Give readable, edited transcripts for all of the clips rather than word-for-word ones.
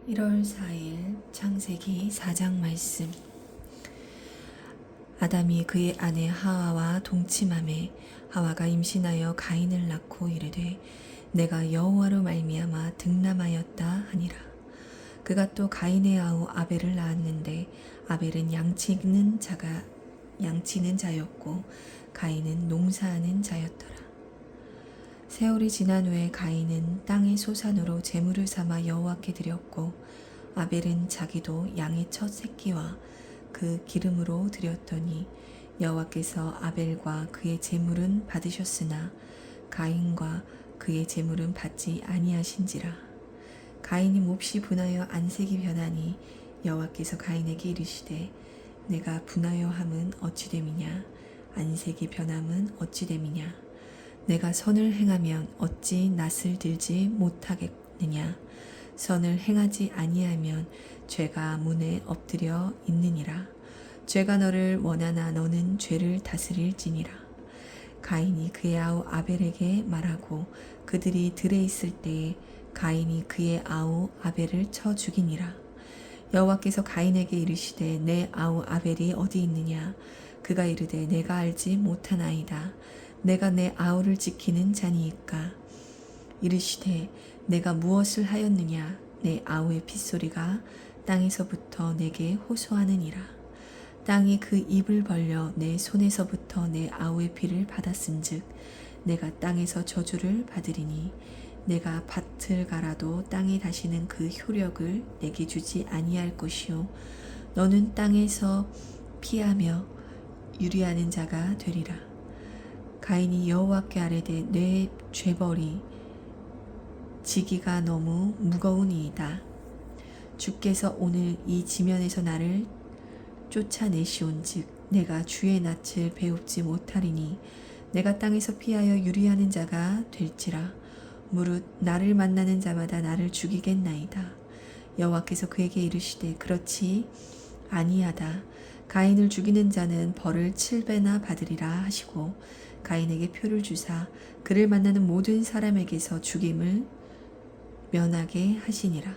1월 4일 창세기 4장 말씀. 아담이 그의 아내 하와와 동침하매 하와가 임신하여 가인을 낳고 이르되 내가 여호와로 말미암아 득남하였다 하니라. 그가 또 가인의 아우 아벨을 낳았는데 아벨은 양치는 자였고 가인은 농사하는 자였더라. 세월이 지난 후에 가인은 땅의 소산으로 제물을 삼아 여호와께 드렸고 아벨은 자기도 양의 첫 새끼와 그 기름으로 드렸더니 여호와께서 아벨과 그의 제물은 받으셨으나 가인과 그의 제물은 받지 아니하신지라. 가인이 몹시 분하여 안색이 변하니 여호와께서 가인에게 이르시되 내가 분하여 함은 어찌 됨이냐 안색이 변함은 어찌 됨이냐. 내가 선을 행하면 어찌 낯을 들지 못하겠느냐. 선을 행하지 아니하면 죄가 문에 엎드려 있느니라. 죄가 너를 원하나 너는 죄를 다스릴지니라. 가인이 그의 아우 아벨에게 말하고 그들이 들에 있을 때에 가인이 그의 아우 아벨을 쳐 죽이니라. 여호와께서 가인에게 이르시되 내 아우 아벨이 어디 있느냐. 그가 이르되 내가 알지 못하나이다. 내가 내 아우를 지키는 자니이까. 이르시되 내가 무엇을 하였느냐. 내 아우의 핏소리가 땅에서부터 내게 호소하느니라. 땅이 그 입을 벌려 내 손에서부터 내 아우의 피를 받았은즉 내가 땅에서 저주를 받으리니 내가 밭을 갈아도 땅에 다시는 그 효력을 내게 주지 아니할 것이요 너는 땅에서 피하며 유리하는 자가 되리라. 가인이 여호와께 아뢰되 내 죄벌이 지기가 너무 무거우니이다. 주께서 오늘 이 지면에서 나를 쫓아내시온즉 내가 주의 낯을 배웁지 못하리니 내가 땅에서 피하여 유리하는 자가 될지라. 무릇 나를 만나는 자마다 나를 죽이겠나이다. 여호와께서 그에게 이르시되 그렇지 아니하다. 가인을 죽이는 자는 벌을 7배나 받으리라 하시고 가인에게 표를 주사 그를 만나는 모든 사람에게서 죽임을 면하게 하시니라.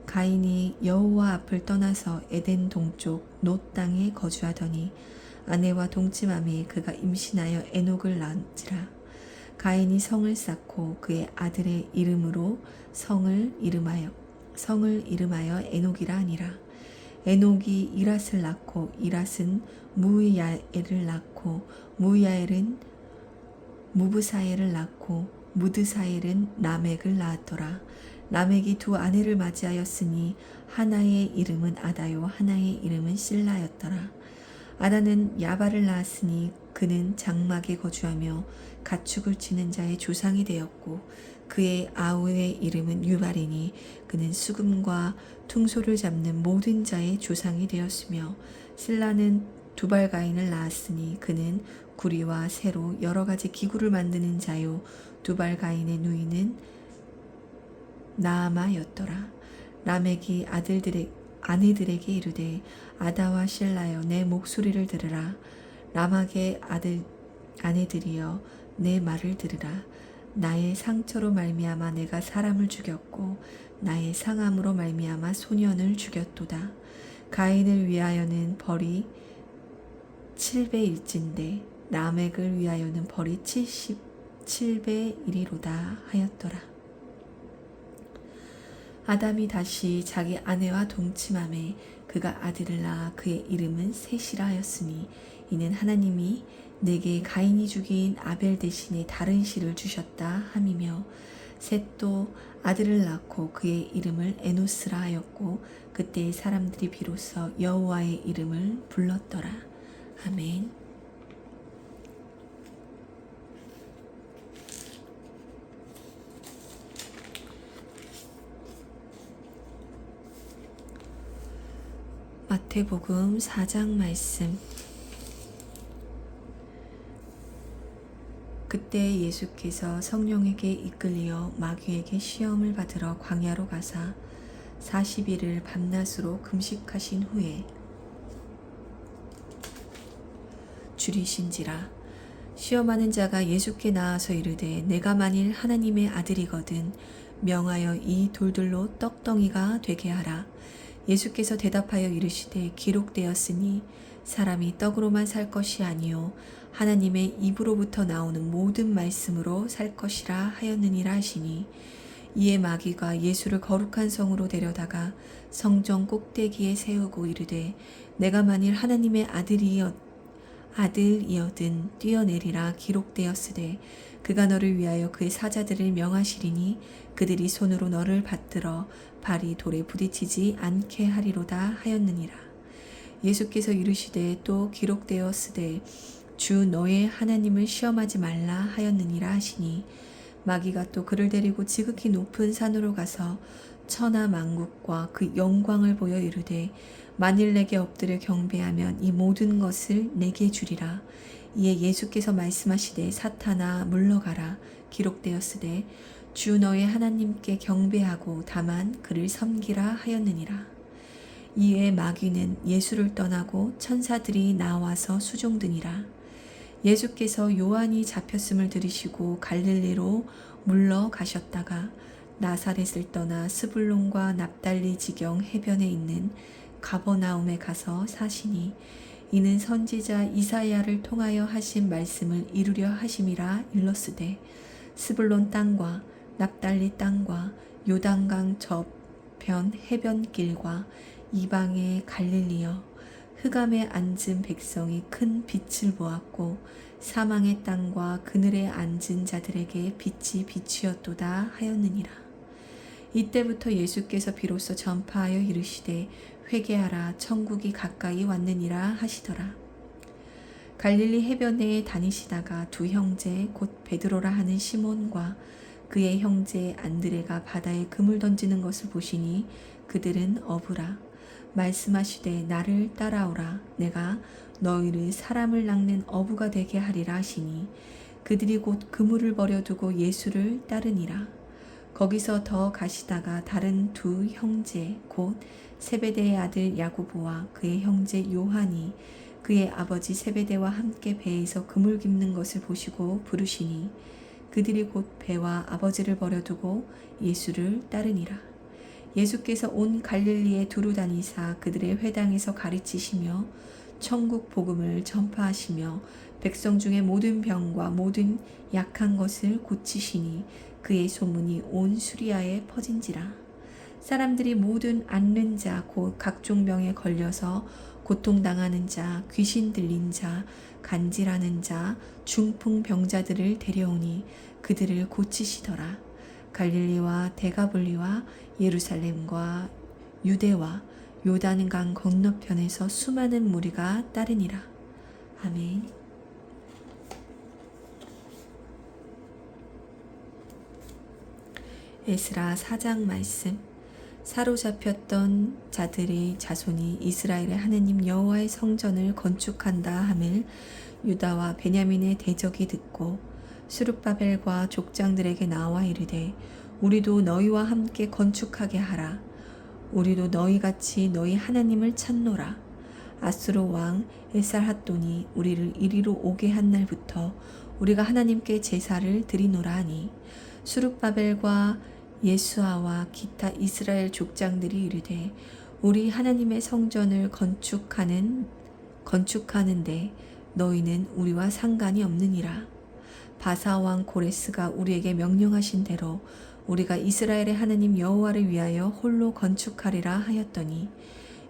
가인이 여호와 앞을 떠나서 에덴 동쪽 놋 땅에 거주하더니 아내와 동침함에 그가 임신하여 에녹을 낳은지라. 가인이 성을 쌓고 그의 아들의 이름으로 성을 이름하여 에녹이라 하니라. 에녹이 이랏을 낳고 이랏은 무야엘을 낳고 무야엘은 무브사엘을 낳고 무드사엘은 라멕을 낳았더라. 라멕이 두 아내를 맞이하였으니 하나의 이름은 아다요 하나의 이름은 실라였더라. 아다는 야발을 낳았으니 그는 장막에 거주하며 가축을 치는 자의 조상이 되었고 그의 아우의 이름은 유발이니 그는 수금과 퉁소를 잡는 모든 자의 조상이 되었으며 실라는 두발가인을 낳았으니 그는 구리와 새로 여러 가지 기구를 만드는 자요 두발가인의 누이는 나아마였더라. 라멕이 아내들에게 이르되 아다와 실라여 내 목소리를 들으라. 라멕의 아내들이여 내 말을 들으라. 나의 상처로 말미암아 내가 사람을 죽였고 나의 상함으로 말미암아 소년을 죽였도다. 가인을 위하여는 벌이 7배일진데 라멕을 위하여는 벌이 77배이리로다 하였더라. 아담이 다시 자기 아내와 동침함에 그가 아들을 낳아 그의 이름은 셋이라 하였으니 이는 하나님이 내게 가인이 죽인 아벨 대신에 다른 씨를 주셨다 함이며 셋도 아들을 낳고 그의 이름을 에노스라 하였고 그때의 사람들이 비로소 여호와의 이름을 불렀더라. 아멘. 마태복음 4장 말씀. 그때 예수께서 성령에게 이끌리어 마귀에게 시험을 받으러 광야로 가사 40일을 밤낮으로 금식하신 후에 줄이신지라. 시험하는 자가 예수께 나와서 이르되 내가 만일 하나님의 아들이거든 명하여 이 돌들로 떡덩이가 되게 하라. 예수께서 대답하여 이르시되 기록되었으니 사람이 떡으로만 살 것이 아니요 하나님의 입으로부터 나오는 모든 말씀으로 살 것이라 하였느니라 하시니, 이에 마귀가 예수를 거룩한 성으로 데려다가 성전 꼭대기에 세우고 이르되 내가 만일 하나님의 아들이어든 뛰어내리라. 기록되었으되 그가 너를 위하여 그의 사자들을 명하시리니 그들이 손으로 너를 받들어 발이 돌에 부딪히지 않게 하리로다 하였느니라. 예수께서 이르시되 또 기록되었으되 주 너의 하나님을 시험하지 말라 하였느니라 하시니, 마귀가 또 그를 데리고 지극히 높은 산으로 가서 천하 만국과 그 영광을 보여 이르되 만일 내게 엎드려 경배하면 이 모든 것을 내게 주리라. 이에 예수께서 말씀하시되 사탄아 물러가라. 기록되었으되 주 너의 하나님께 경배하고 다만 그를 섬기라 하였느니라. 이에 마귀는 예수를 떠나고 천사들이 나와서 수종드니라. 예수께서 요한이 잡혔음을 들으시고 갈릴리로 물러가셨다가 나사렛을 떠나 스불론과 납달리 지경 해변에 있는 가버나움에 가서 사시니, 이는 선지자 이사야를 통하여 하신 말씀을 이루려 하심이라. 일렀으되 스불론 땅과 납달리 땅과 요단강 저편 해변길과 이방의 갈릴리여, 흑암에 앉은 백성이 큰 빛을 보았고 사망의 땅과 그늘에 앉은 자들에게 빛이 비추었도다 하였느니라. 이때부터 예수께서 비로소 전파하여 이르시되 회개하라. 천국이 가까이 왔느니라 하시더라. 갈릴리 해변에 다니시다가 두 형제 곧 베드로라 하는 시몬과 그의 형제 안드레가 바다에 금을 던지는 것을 보시니 그들은 어부라. 말씀하시되 나를 따라오라. 내가 너희를 사람을 낚는 어부가 되게 하리라 하시니, 그들이 곧 그물을 버려두고 예수를 따르니라. 거기서 더 가시다가 다른 두 형제 곧 세베대의 아들 야고보와 그의 형제 요한이 그의 아버지 세베대와 함께 배에서 그물 깁는 것을 보시고 부르시니, 그들이 곧 배와 아버지를 버려두고 예수를 따르니라. 예수께서 온 갈릴리에 두루 다니사 그들의 회당에서 가르치시며 천국 복음을 전파하시며 백성 중에 모든 병과 모든 약한 것을 고치시니 그의 소문이 온 수리아에 퍼진지라. 사람들이 모든 앓는 자 곧 각종 병에 걸려서 고통당하는 자, 귀신 들린 자, 간질하는 자, 중풍 병자들을 데려오니 그들을 고치시더라. 갈릴리와 데가볼리와 예루살렘과 유대와 요단강 건너편에서 수많은 무리가 따르니라. 아멘. 에스라 4장 말씀. 사로잡혔던 자들의 자손이 이스라엘의 하느님 여호와의 성전을 건축한다 함을 유다와 베냐민의 대적이 듣고 스룹바벨과 족장들에게 나와 이르되 우리도 너희와 함께 건축하게 하라. 우리도 너희같이 너희 하나님을 찾노라. 아수르 왕 에살핫돈이 우리를 이리로 오게 한 날부터 우리가 하나님께 제사를 드리노라 하니, 스룹바벨과 예수아와 기타 이스라엘 족장들이 이르되 우리 하나님의 성전을 건축하는데 너희는 우리와 상관이 없느니라. 바사왕 고레스가 우리에게 명령하신 대로 우리가 이스라엘의 하나님 여호와를 위하여 홀로 건축하리라 하였더니,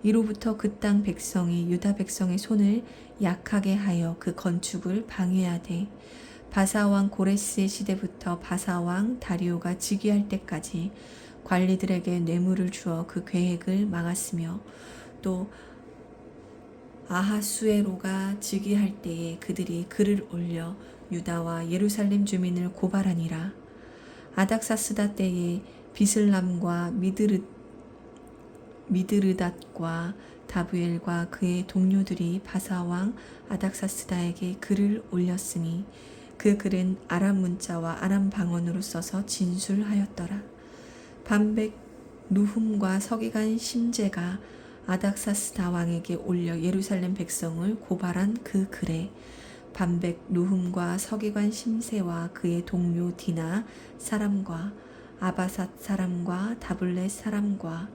이로부터 그 땅 백성이 유다 백성의 손을 약하게 하여 그 건축을 방해하되 바사왕 고레스의 시대부터 바사왕 다리오가 즉위할 때까지 관리들에게 뇌물을 주어 그 계획을 막았으며, 또 아하수에로가 즉위할 때에 그들이 글을 올려 유다와 예루살렘 주민을 고발하니라. 아닥사스다 때에 비슬람과 미드르닷과 다부엘과 그의 동료들이 바사왕 아닥사스다에게 글을 올렸으니 그 글은 아람 문자와 아람 방언으로 써서 진술하였더라. 반백 누훔과 서기관 심제가 아닥사스다 왕에게 올려 예루살렘 백성을 고발한 그 글에 반백 누훔과 서기관 심세와 그의 동료 디나 사람과 아바삿 사람과 다블렛 사람과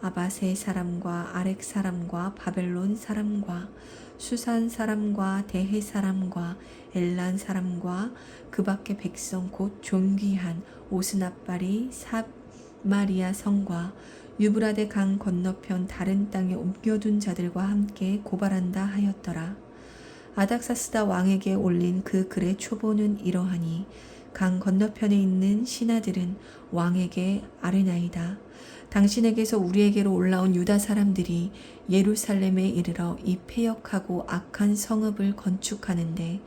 아바세 사람과 아렉 사람과 바벨론 사람과 수산 사람과 대해 사람과 엘란 사람과 그 밖의 백성 곧 존귀한 오스나발이 사마리아 성과 유브라데 강 건너편 다른 땅에 옮겨둔 자들과 함께 고발한다 하였더라. 아닥사스다 왕에게 올린 그 글의 초보는 이러하니 강 건너편에 있는 신하들은 왕에게 아뢰나이다. 당신에게서 우리에게로 올라온 유다 사람들이 예루살렘에 이르러 이 패역하고 악한 성읍을 건축하는데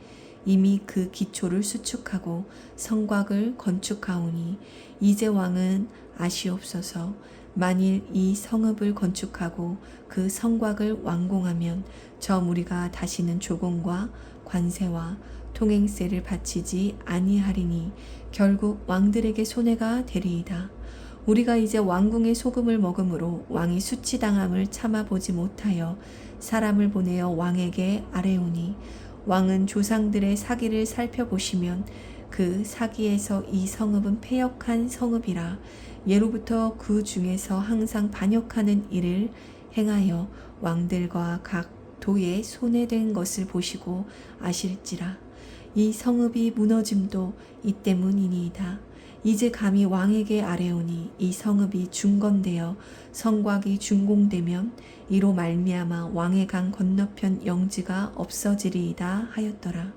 이미 그 기초를 수축하고 성곽을 건축하오니 이제 왕은 아시옵소서. 만일 이 성읍을 건축하고 그 성곽을 완공하면 저 무리가 다시는 조공과 관세와 통행세를 바치지 아니하리니 결국 왕들에게 손해가 되리이다. 우리가 이제 왕궁의 소금을 먹음으로 왕이 수치당함을 참아보지 못하여 사람을 보내어 왕에게 아뢰오니 왕은 조상들의 사기를 살펴보시면 그 사기에서 이 성읍은 패역한 성읍이라 예로부터 그 중에서 항상 반역하는 일을 행하여 왕들과 각 도에 손해된 것을 보시고 아실지라. 이 성읍이 무너짐도 이 때문이니이다. 이제 감히 왕에게 아뢰오니 이 성읍이 중건되어 성곽이 준공되면 이로 말미암아 왕의 강 건너편 영지가 없어지리이다 하였더라.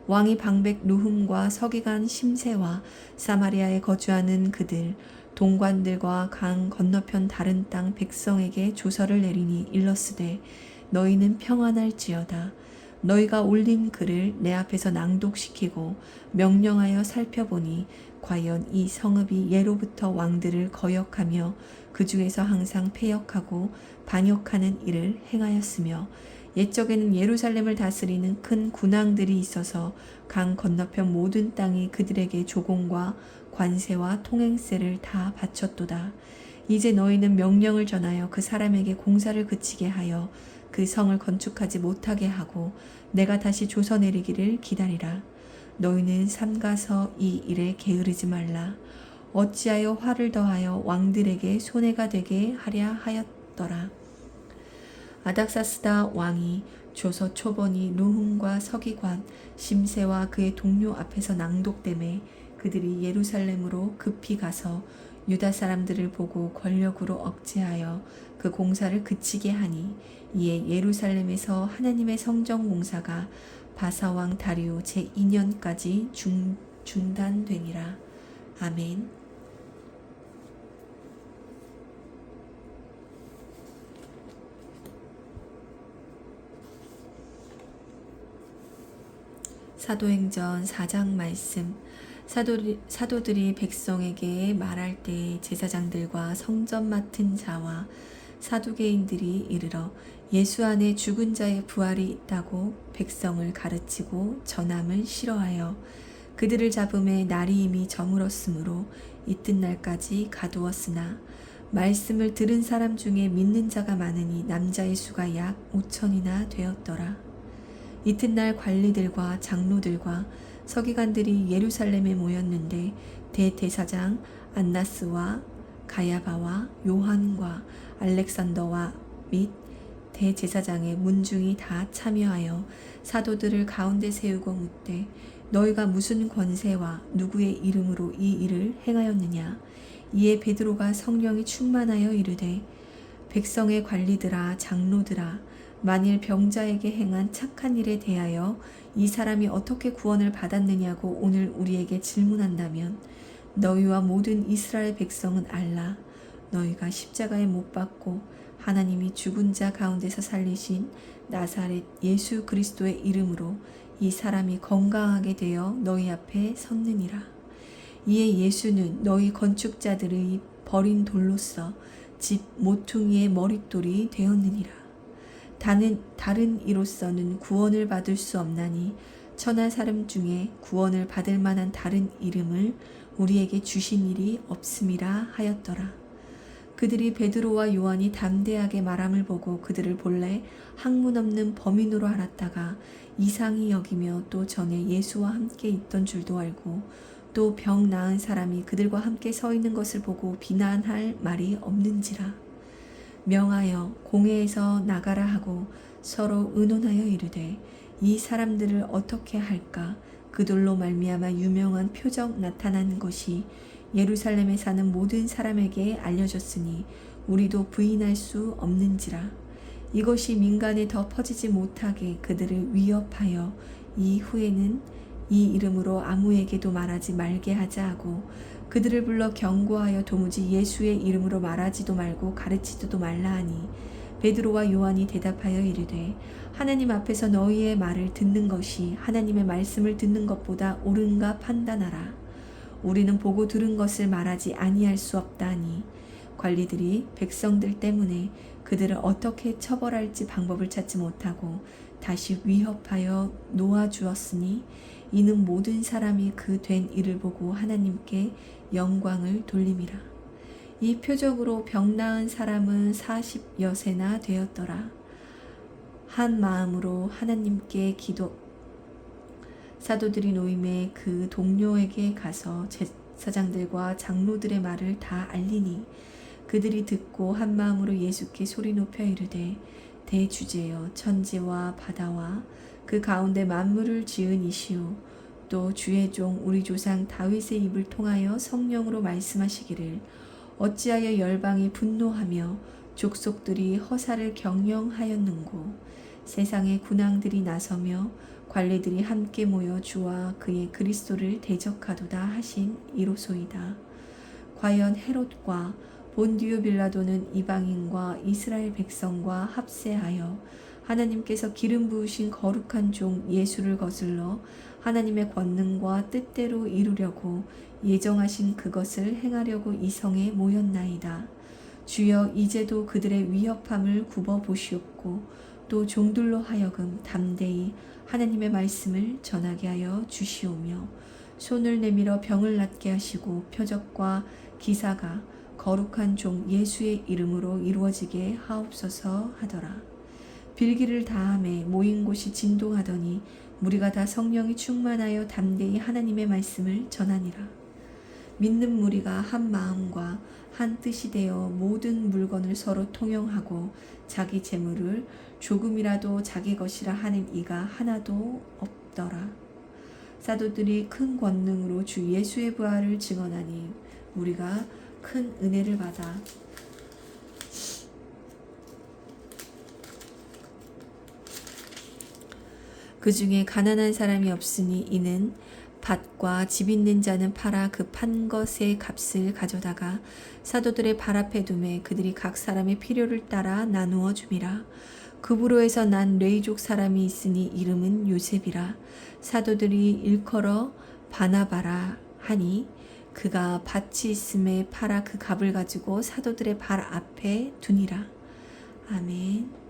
왕이 방백 루흠과 서기관 심세와 사마리아에 거주하는 그들 동관들과 강 건너편 다른 땅 백성에게 조서를 내리니 일렀으되 너희는 평안할지어다. 너희가 올린 글을 내 앞에서 낭독시키고 명령하여 살펴보니 과연 이 성읍이 예로부터 왕들을 거역하며 그 중에서 항상 패역하고 반역하는 일을 행하였으며 옛적에는 예루살렘을 다스리는 큰 군왕들이 있어서 강 건너편 모든 땅이 그들에게 조공과 관세와 통행세를 다 바쳤도다. 이제 너희는 명령을 전하여 그 사람에게 공사를 그치게 하여 그 성을 건축하지 못하게 하고 내가 다시 조서 내리기를 기다리라. 너희는 삼가서 이 일에 게으르지 말라. 어찌하여 화를 더하여 왕들에게 손해가 되게 하랴 하였더라. 아닥사스다 왕이 조서 초본이 루훔과 서기관 심세와 그의 동료 앞에서 낭독되매 그들이 예루살렘으로 급히 가서 유다 사람들을 보고 권력으로 억제하여 그 공사를 그치게 하니 이에 예루살렘에서 하나님의 성전 공사가 바사왕 다리오 제2년까지 중단되니라. 아멘. 사도행전 4장 말씀. 사도들이 백성에게 말할 때 제사장들과 성전 맡은 자와 사두개인들이 이르러 예수 안에 죽은 자의 부활이 있다고 백성을 가르치고 전함을 싫어하여 그들을 잡음에 날이 이미 저물었으므로 이튿날까지 가두었으나 말씀을 들은 사람 중에 믿는 자가 많으니 남자의 수가 약 5천이나 되었더라. 이튿날 관리들과 장로들과 서기관들이 예루살렘에 모였는데 대제사장 안나스와 가야바와 요한과 알렉산더와 및 대제사장의 문중이 다 참여하여 사도들을 가운데 세우고 묻되 너희가 무슨 권세와 누구의 이름으로 이 일을 행하였느냐. 이에 베드로가 성령이 충만하여 이르되 백성의 관리들아 장로들아 만일 병자에게 행한 착한 일에 대하여 이 사람이 어떻게 구원을 받았느냐고 오늘 우리에게 질문한다면 너희와 모든 이스라엘 백성은 알라. 너희가 십자가에 못 박고 하나님이 죽은 자 가운데서 살리신 나사렛 예수 그리스도의 이름으로 이 사람이 건강하게 되어 너희 앞에 섰느니라. 이에 예수는 너희 건축자들의 버린 돌로서 집 모퉁이의 머릿돌이 되었느니라. 다른 이로서는 구원을 받을 수 없나니 천하 사람 중에 구원을 받을 만한 다른 이름을 우리에게 주신 일이 없음이라 하였더라. 그들이 베드로와 요한이 담대하게 말함을 보고 그들을 본래 학문 없는 범인으로 알았다가 이상히 여기며 또 전에 예수와 함께 있던 줄도 알고 또 병 나은 사람이 그들과 함께 서 있는 것을 보고 비난할 말이 없는지라. 명하여 공회에서 나가라 하고 서로 의논하여 이르되 이 사람들을 어떻게 할까? 그들로 말미암아 유명한 표적 나타난 것이 예루살렘에 사는 모든 사람에게 알려졌으니 우리도 부인할 수 없는지라. 이것이 민간에 더 퍼지지 못하게 그들을 위협하여 이후에는 이 이름으로 아무에게도 말하지 말게 하자 하고 그들을 불러 경고하여 도무지 예수의 이름으로 말하지도 말고 가르치지도 말라 하니 베드로와 요한이 대답하여 이르되 하나님 앞에서 너희의 말을 듣는 것이 하나님의 말씀을 듣는 것보다 옳은가 판단하라. 우리는 보고 들은 것을 말하지 아니할 수 없다 하니 관리들이 백성들 때문에 그들을 어떻게 처벌할지 방법을 찾지 못하고 다시 위협하여 놓아주었으니 이는 모든 사람이 그 된 일을 보고 하나님께 영광을 돌림이라. 이 표적으로 병 나은 사람은 40여세나 되었더라. 한 마음으로 하나님께 사도들이 노임에 그 동료에게 가서 제사장들과 장로들의 말을 다 알리니 그들이 듣고 한 마음으로 예수께 소리 높여 이르되 대주제여 천지와 바다와 그 가운데 만물을 지은 이시오 또 주의 종 우리 조상 다윗의 입을 통하여 성령으로 말씀하시기를 어찌하여 열방이 분노하며 족속들이 허사를 경영하였는고 세상의 군왕들이 나서며 관리들이 함께 모여 주와 그의 그리스도를 대적하도다 하신 이로소이다. 과연 헤롯과 본디오 빌라도는 이방인과 이스라엘 백성과 합세하여 하나님께서 기름 부으신 거룩한 종 예수를 거슬러 하나님의 권능과 뜻대로 이루려고 예정하신 그것을 행하려고 이 성에 모였나이다. 주여 이제도 그들의 위협함을 굽어 보시옵고 또 종들로 하여금 담대히 하나님의 말씀을 전하게 하여 주시오며 손을 내밀어 병을 낫게 하시고 표적과 기사가 거룩한 종 예수의 이름으로 이루어지게 하옵소서 하더라. 빌기를 다함에 모인 곳이 진동하더니 무리가 다 성령이 충만하여 담대히 하나님의 말씀을 전하니라. 믿는 무리가 한 마음과 한 뜻이 되어 모든 물건을 서로 통용하고 자기 재물을 조금이라도 자기 것이라 하는 이가 하나도 없더라. 사도들이 큰 권능으로 주 예수의 부활을 증언하니 우리가 큰 은혜를 받아 그 중에 가난한 사람이 없으니 이는 밭과 집 있는 자는 팔아 그 판 것의 값을 가져다가 사도들의 발 앞에 두매 그들이 각 사람의 필요를 따라 나누어 줌이라. 그부로에서 난 레이족 사람이 있으니 이름은 요셉이라. 사도들이 일컬어 바나바라 하니 그가 밭이 있음에 팔아 그 값을 가지고 사도들의 발 앞에 두니라. 아멘.